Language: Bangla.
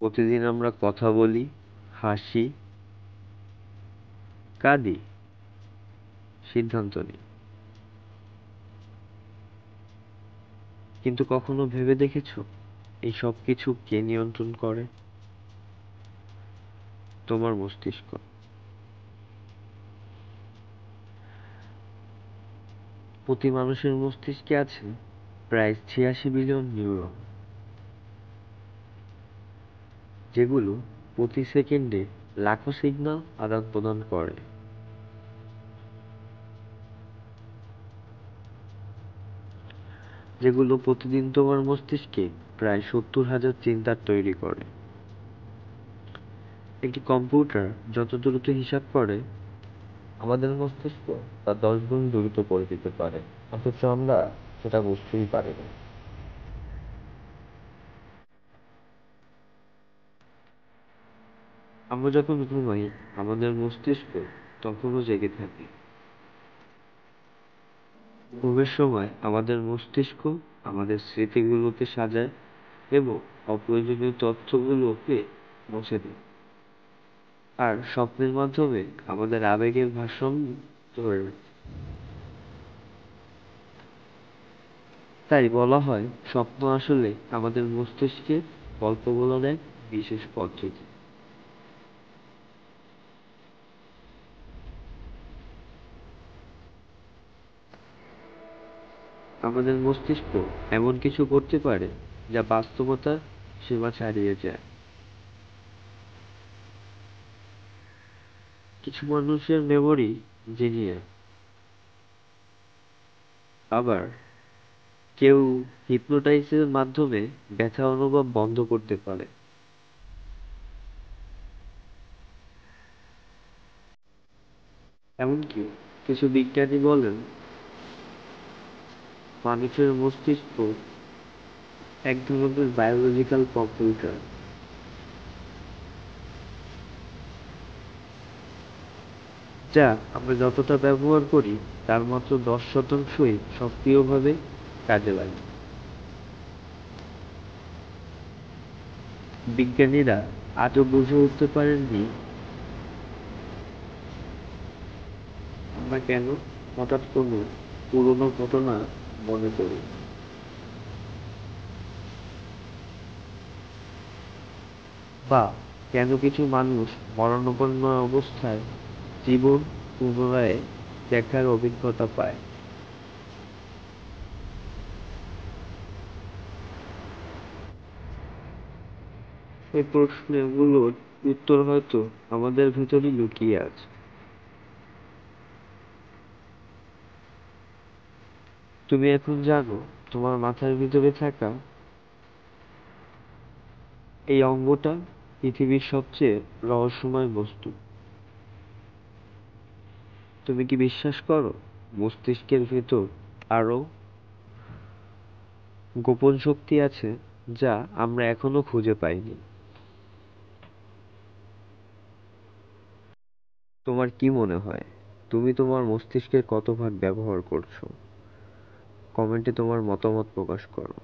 প্রতিদিন আমরা কথা বলি, হাসি, কাঁদি, সিদ্ধান্ত নিই। কিন্তু কখনো ভেবে দেখেছো এই সব কিছু কে নিয়ন্ত্রণ করে? তোমার মস্তিষ্ক। প্রতি মানুষের মস্তিষ্কে আছে প্রায় ৮৬ বিলিয়ন নিউরন, যেগুলো প্রতি সেকেন্ডে লাখো সিগন্যাল আদান প্রদান করে। যেগুলো প্রতিদিন তোমার মস্তিষ্কে প্রায় ৭০,০০০ চিন্তার তৈরি করে। একটি কম্পিউটার যত দ্রুত হিসাব করে, আমাদের মস্তিষ্ক তা ১০ গুণ দ্রুত করে দিতে পারে, অথচ আমরা সেটা বুঝতেই পারি না। আমরা যখন ঘুমাই, আমাদের মস্তিষ্ক তখনও জেগে থাকে। ঘুমের সময় আমাদের মস্তিষ্ক আমাদের স্মৃতিগুলোকে সাজায় এবং অপ্রয়োজনীয় তথ্যগুলোকে মুছে দেয়। আর স্বপ্নের মাধ্যমে আমাদের আবেগের ভারসাম্য ধরে রাখে। তাই বলা হয় স্বপ্ন আসলে আমাদের মস্তিষ্কের গল্প বলার এক বিশেষ পদ্ধতি। আমাদের মস্তিষ্ক এমন কিছু করতে পারে যা বাস্তবতার সীমা ছাড়িয়ে যায়। কিছু মানুষের মেমোরি জিনিয়াস, আবার কেউ হিপনোটাইসিসের মাধ্যমে ব্যথা অনুভব বন্ধ করতে পারে। এমনকি কিছু বিজ্ঞানী বলেন মানুষের মস্তিষ্ক এক ধরনের বায়োলজিক্যাল কম্পিউটার, যা আমরা যতটা ব্যবহার করি তার মাত্র ১০%ই সক্রিয়ভাবে কাজে লাগে। বিজ্ঞানীরা আজও বুঝে উঠতে পারেননি আমরা কেন হঠাৎ কোনো পুরনো ঘটনা মনে করি, বা কেন কিছু মানুষ মরণাপন্ন অবস্থায় জীবন পুনরায় দেখার অভিজ্ঞতা পায়। এই প্রশ্নগুলোর উত্তর হয়তো আমাদের ভেতরই লুকিয়ে আছে। তুমি এখন জানো তোমার মাথার ভিতরে থাকা এই অঙ্গটা পৃথিবীর সবচেয়ে রহস্যময় বস্তু। তুমি কি বিশ্বাস করো মস্তিষ্কের ভেতর আরো গোপন শক্তি আছে যা আমরা এখনো খুঁজে পাইনি? তোমার কি মনে হয় তুমি তোমার মস্তিষ্কের কত ভাগ ব্যবহার করছো? কমেন্টে তোমার মতামত প্রকাশ করো।